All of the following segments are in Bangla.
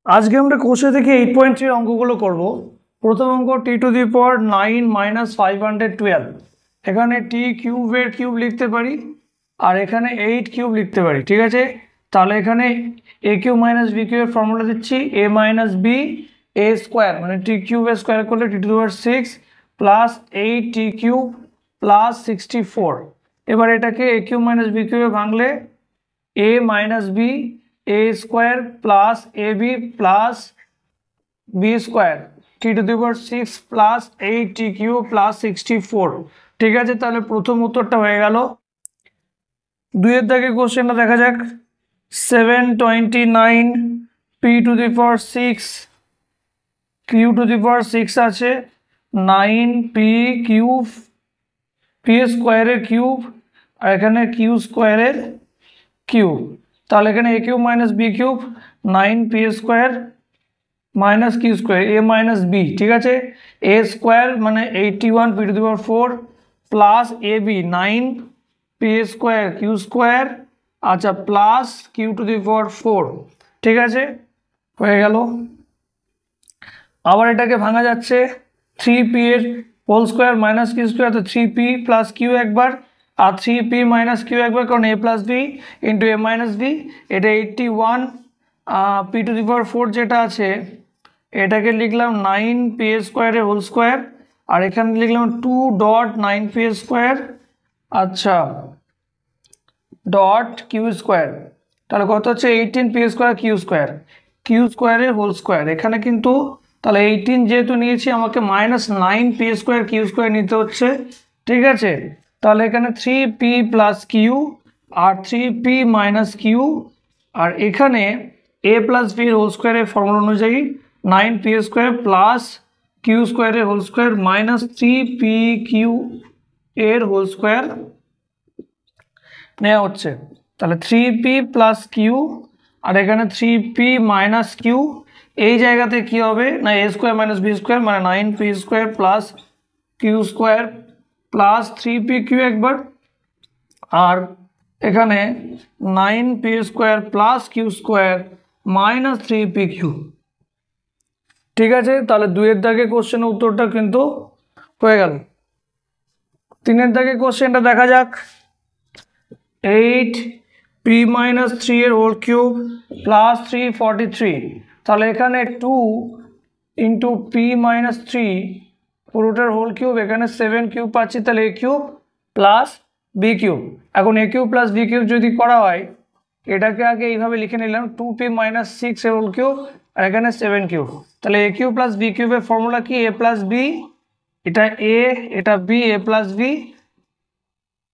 আজকে আমরা কোষে থেকে 8.3 অঙ্কগুলো করব। প্রথম অঙ্ক t⁻9 - 512। এখানে t কিউবের কিউব লিখতে পারি আর এখানে 8 কিউব লিখতে পারি, ঠিক আছে। তাহলে এখানে a কিউব মাইনাস b কিউবের ফর্মুলা দিচ্ছি a minus b a square, মানে t কিউবের স্কোয়ার করলে t⁻6 plus 8t cube plus 64। এবার এটাকে a কিউব মাইনাস b কিউবে ভাঙলে a minus b a square plus ab plus b square t⁻6 plus 8t cube plus 64, ঠিক আছে। তাহলে প্রথম উত্তরটা হয়ে গেল। দুইয়ের দাগে কোশ্চেনটা দেখা যাক। 729 p⁻6 q⁻6 আছে, 9p কিউব p স্কোয়ারের কিউব আর এখানে q স্কোয়ারের কিউব। তাহলে এখানে a cube minus b cube 9p square minus q square a minus b, ঠিক আছে। a স্কোয়ার মানে 81 p⁻4 plus ab 9p square q square, আচ্ছা, প্লাস q⁻4, ঠিক আছে, হয়ে গেল। আবার এটাকে ভাঙা যাচ্ছে 3p এর whole square minus q square, তো 3p প্লাস q একবার আর 3p মাইনাস q একবার, কারণ a plus b into a minus b। এটা 81 p⁻4 যেটা আছে এটাকে লিখলাম 9p স্কোয়ারের হোল স্কোয়ার আর এখানে লিখলাম 2.9p স্কোয়ার, আচ্ছা, ডট q স্কোয়ার। তাহলে কত হচ্ছে 18p স্কোয়ার q স্কোয়ারের হোল স্কোয়ার। এখানে কিন্তু তাহলে 18 যেহেতু নিয়েছি আমাকে minus 9p square q square নিতে হচ্ছে, ঠিক আছে। তাহলে এখানে 3p প্লাস q আর 3p মাইনাস q আর এখানে a প্লাস b হোল স্কোয়ারের ফর্মুলা অনুযায়ী 9p স্কোয়ার প্লাস q স্কোয়ারের হোল স্কোয়ার মাইনাস 3pq এর হোল স্কোয়ার নেওয়া হচ্ছে। তাহলে 3p প্লাস q আর এখানে 3p মাইনাস q, এই জায়গাতে কি হবে না a square minus b square মানে 9p square plus q square plus 3pq একবার আর এখানে 9p square plus q square minus 3pq, ঠিক আছে। তাহলে দুইয়ের দাগে কোশ্চেনের উত্তরটা কিন্তু হয়ে গেল। তিনের দাগে কোশ্চেনটা দেখা যাক। 8p মাইনাস 3 এর হোল কিউব প্লাস 343। তাহলে এখানে 2 ইন্টু p মাইনাস 3 পুরোটার হোল কিউব, এখানে 7 কিউব পাচ্ছি, তাহলে a cube plus b cube. এখন a cube plus b cube যদি করা হয় এটাকে আগে এইভাবে লিখে নিলাম 2p মাইনাস 6 এর হোল কিউব আর এখানে 7 কিউব। তাহলে a কিউব প্লাস b কিউবের ফর্মুলা কি a প্লাস b, এটা a এটা b, a plus b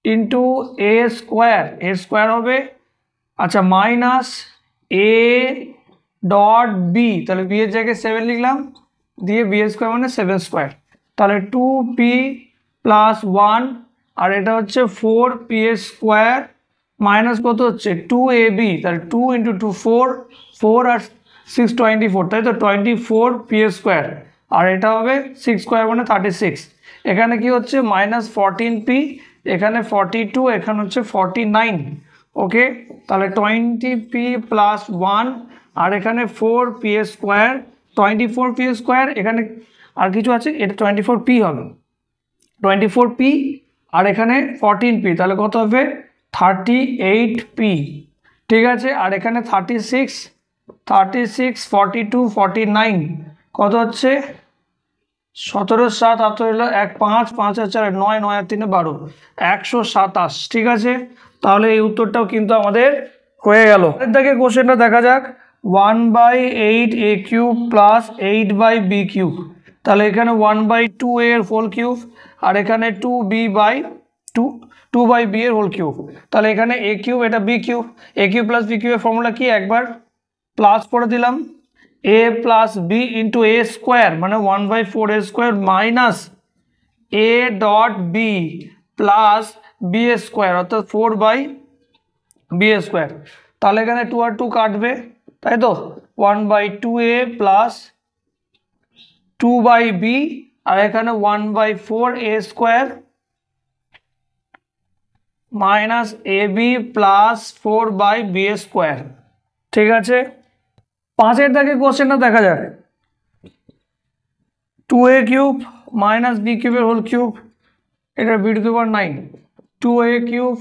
into a square হবে, আচ্ছা, মাইনাস a ডট b, তাহলে b এর জায়গায় 7 লিখলাম দিয়ে b স্কোয়ার মানে 7 স্কোয়ার। তাহলে 2p প্লাস 1 আর এটা হচ্ছে 4p স্কোয়ার মাইনাস কত হচ্ছে 2ab, তাহলে 2 ইন্টু 2 4 আর 6 24, তাই তো 24p স্কোয়ার আর এটা হবে 6 স্কোয়ার মানে 36। এখানে কি হচ্ছে মাইনাস 14p, এখানে 42, এখানে হচ্ছে 49, ওকে। তাহলে 20p প্লাস 1 আর এখানে 4p স্কোয়ার 24p স্কোয়ার, এখানে আর কিছু আছে, এটা 24p হবে 24p আর এখানে 14p, তাহলে কত হবে 38p, ঠিক আছে। আর এখানে 36 42 49 কত হচ্ছে 17 7 8 হলো 1 5 5 আর 4 9 9 আর 3 12 127, ঠিক আছে। তাহলে এই উত্তরটাও কিন্তু আমাদের হয়ে গেল। এর থেকে কোশ্চেনটা দেখা যাক। 1/8 a cube plus 8/b cube. তাহলে এখানে 1/2 এর হোল কিউব আর এখানে 2/b এর হোল কিউব। তাহলে এখানে a কিউব এটা b cube, a cube plus b কিউবের ফর্মুলা কি একবার প্লাস করে দিলাম a plus b into a square মানে 1/4 a square minus a dot b plus b square অর্থাৎ 4/b স্কোয়ার। তাহলে এখানে 2 আর 2 কাটবে, তাই তো 1/2a প্লাস 2/b আর এখানে 1/4 a square minus ab plus 4/b square, ঠিক আছে। 5 দাগে কোশ্চেনটা দেখা যাক। 2a কিউব মাইনাস বি কিউবের হোল কিউব, এটা b to the power 9, 2a cube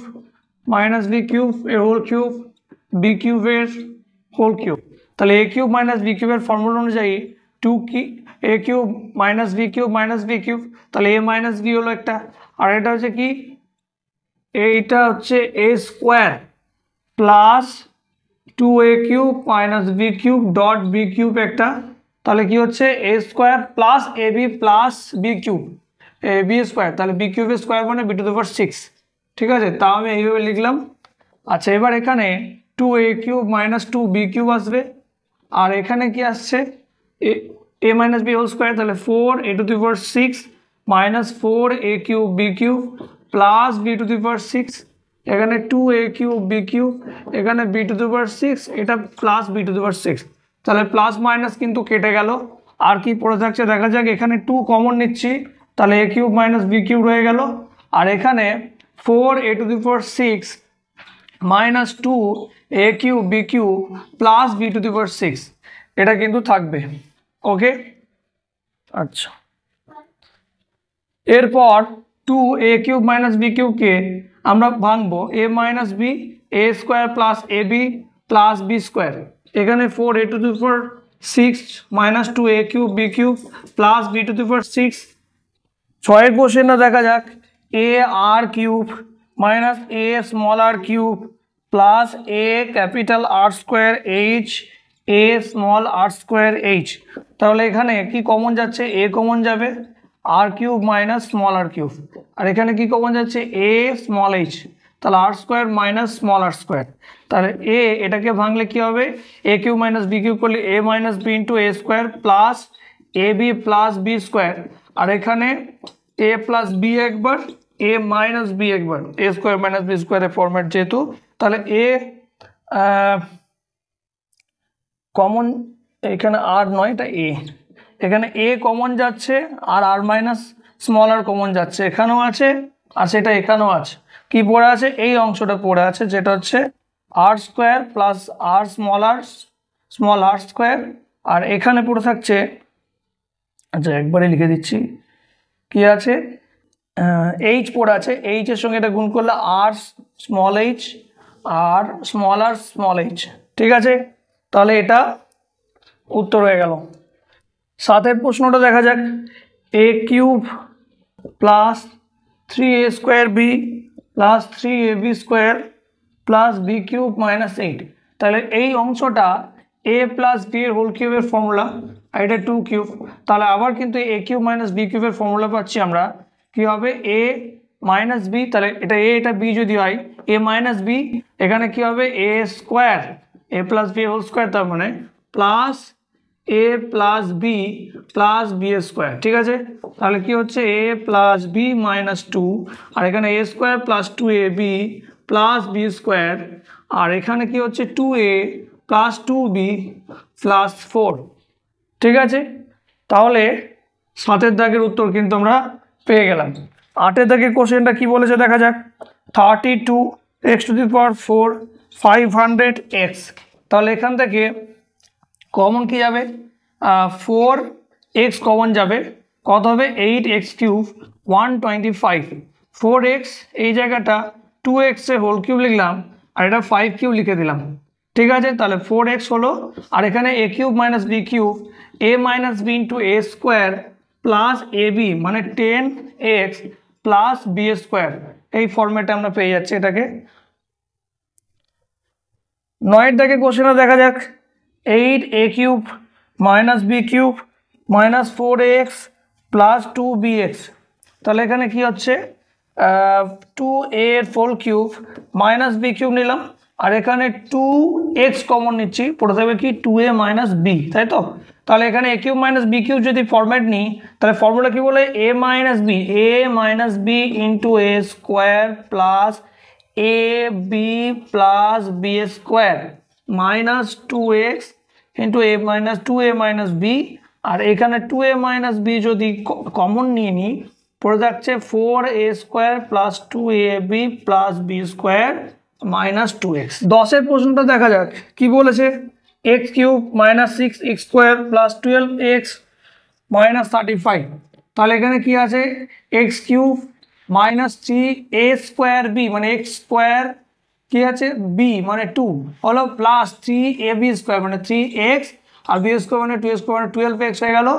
minus B cube এর হোল কিউব, বি কিউবের হোল কিউব। তাহলে এ কিউব মাইনাস বি কিউবের ফর্মুলা অনুযায়ী 2 কি a cube minus B cube minus B cube, তাহলে এ মাইনাস বি হলো একটা, আর এটা হচ্ছে কি এইটা হচ্ছে A square plus 2a cube minus B cube dot B cube একটা, তাহলে কি হচ্ছে A square plus A B plus B cube A B square, তাহলে বি কিউবের স্কোয়ার মানে বি টু দি পাওয়ার 6। ঠিক আছে, তাও আমি এইভাবে লিখলাম। আচ্ছা, এবার এখানে 2a cube minus 2b cube আসবে, আর এখানে কি আসছে A minus B whole square, তাহলে 4a to the power 6 minus 4a cube B cube plus B to the power 6, এখানে 2a কিউব বি কিউব, এখানে বি টু দি পাওয়ার 6, এটা plus B to the power 6, তাহলে প্লাস মাইনাস কিন্তু কেটে গেল। আর কি পড়ে থাকছে দেখা যাক, এখানে 2 কমন নিচ্ছি, তাহলে এ কিউব মাইনাস বি কিউব রয়ে গেল, আর এখানে 4a to the power 6 minus 2a cube B cube plus B to the power 6, এটা কিন্তু থাকবে। ওকে, আচ্ছা, এরপর 2a কিউব মাইনাস বি কিউবকে আমরা ভাঙবো, A minus B A square plus A B plus B square, এখানে 4a to the power 6 minus 2a cube B cube plus B to the power 6। 6 কোশ্চেনটা দেখা যাক, A R cube minus A small R cube plus A capital R square H A small R square H, তাহলে এখানে কি কমন যাচ্ছে, এ কমন যাবে, R cube minus small R cube, আর এখানে কি কমন যাচ্ছে এ স্মল এইচ, তাহলে আর square minus small R square, তাহলে এ এটাকে ভাঙলে কি হবে, এ কিউব মাইনাস বি কিউব করলে এ মাইনাস বি ইন্টু এ স্কোয়ার প্লাস এ বি প্লাস বি স্কোয়ার, আর এখানে এ প্লাস বি একবার এ মাইনাস বি একবার, এ স্কোয়ার মাইনাস বি স্কোয়ারের ফরম্যাট যেহেতু, তাহলে এ কমন এখানে আর নয়, এটা এ, এখানে এ কমন যাচ্ছে আর আর মাইনাস স্মল আর কমন যাচ্ছে, এখানেও আছে আর সেটা এখানেও আছে, কি পড়ে আছে এই অংশটা পড়ে আছে, যেটা হচ্ছে আর স্কোয়ার প্লাস আর স্মল আর স্কোয়ার, আর এখানে পড়ে থাকছে, আচ্ছা একবারে লিখে দিচ্ছি কি আছে, এইচ পড়ে আছে, এইচের সঙ্গে এটা গুণ করলে আর small H R small H. ঠিক আছে, তাহলে এটা উত্তর হয়ে গেল। 7 প্রশ্নটা দেখা যাক, A cube plus 3a square B plus 3ab square plus B cube minus 8, তাহলে এই অংশটা এ প্লাস বি এর হোল কিউবের ফর্মুলা, আর এটা 2 কিউব, তাহলে আবার কিন্তু এ কিউব মাইনাস বি কিউবের ফর্মুলা পাচ্ছি আমরা, কি হবে এ মাইনাস বি, তাহলে এটা এ এটা বি যদি হয় এ মাইনাস বি, এখানে কি হবে A square A plus B whole square, তার মানে plus A plus B square. ঠিক আছে, তাহলে কি হচ্ছে এ প্লাস বি মাইনাস 2, আর এখানে A square plus 2ab plus B square, আর এখানে কি হচ্ছে 2a প্লাস 2b প্লাস 4। ঠিক আছে, তাহলে 7 দাগের উত্তর কিন্তু আমরা পেয়ে গেলাম। 8 দাগের কোশ্চেনটা কি বলেছে দেখা যাক, 32x two the power 4 500x, তাহলে এখান থেকে কমন কি যাবে, 4x কমন যাবে, কত হবে 8x কিউব 125, 4x এই জায়গাটা 2x এর হোল কিউব লিখলাম, আর এটা 5 কিউব লিখে দিলাম। ঠিক আছে, তাহলে 4x হলো, আর এখানে a cube minus B cube a minus B into A square plus A b মানে 10x প্লাস বি স্কোয়ার, এই ফর্মেটে আমরা পেয়ে যাচ্ছি এটাকে। 9 দাগে কোশ্চেনটা দেখা যাক, 8a cube minus B cube minus 4ax plus 2bx, তাহলে এখানে কি হচ্ছে 2a এর whole cube minus B cube নিলাম, আর এখানে 2x কমন নিচ্ছি, পড়ে থাকবে কি 2a মাইনাস বি, তাই তো, তাহলে এখানে a cube minus B cube যদি ফরম্যাট নিই, তাহলে ফর্মুলা কি বলে a minus B into A square plus A B plus B square minus 2x into A minus 2a minus B, আর এখানে 2a মাইনাস বি যদি কমন নিয়ে নিই, পড়ে যাচ্ছে 4a square plus 2ab plus B square minus 2x। 10 প্রশ্নটা দেখা যাক কি বলেছে, x cube minus 6x square plus 12x minus 35। তাহলে এখানে কি আছে, x cube minus 3a square b মানে এক্স স্কোয়ার কি আছে বি মানে 2 হলো প্লাস 3ab স্কোয়ার মানে 3x আর বি স্কোয়ার মানে 2 স্কোয়ার মানে 12x হয়ে গেল।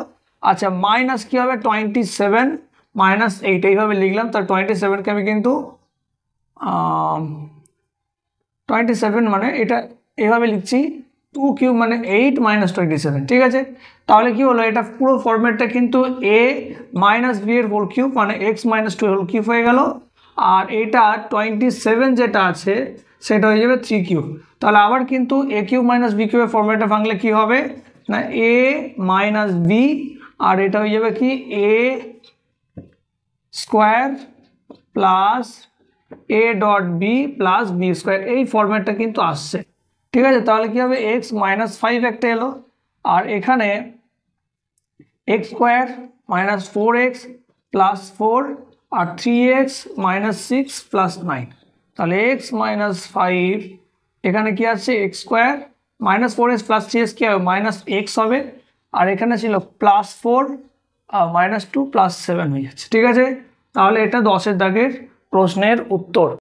আচ্ছা মাইনাস কি হবে 27 মাইনাস 8 এইভাবে লিখলাম। তার 27কে আমি কিন্তু 27 মানে এটা এইভাবে লিখছি 2 কিউব মানে 8 মাইনাস 27, ঠিক আছে। তাহলে কি হলো, এটা পুরো ফরম্যাটটা কিন্তু a মাইনাস বি এর হোল কিউব মানে এক্স মাইনাস 2 হোল কিউব হয়ে গেল। আর এটা 27 যেটা আছে সেটা হয়ে যাবে 3 কিউব। তাহলে আবার কিন্তু এ কিউব মাইনাস বি কিউবের ফরম্যাটটা ভাঙলে কি হবে না এ মাইনাস বি আর এটা হয়ে যাবে কি A square plus A dot B plus B square, এই ফরম্যাটটা কিন্তু আসছে, ঠিক আছে। তাহলে কি হবে এক্স মাইনাস 5 একটা এলো আর এখানে x square minus 4x plus 4 আর 3x মাইনাস 6 প্লাস 9। তাহলে এক্স মাইনাস 5 এখানে কি আছে x square minus 4x plus 3x কি হবে মাইনাস এক্স হবে আর এখানে ছিল প্লাস 4 মাইনাস 2 প্লাস 7 হয়ে যাচ্ছে, ঠিক আছে। তাহলে এটা 10-এর দাগের প্রশ্নের উত্তর।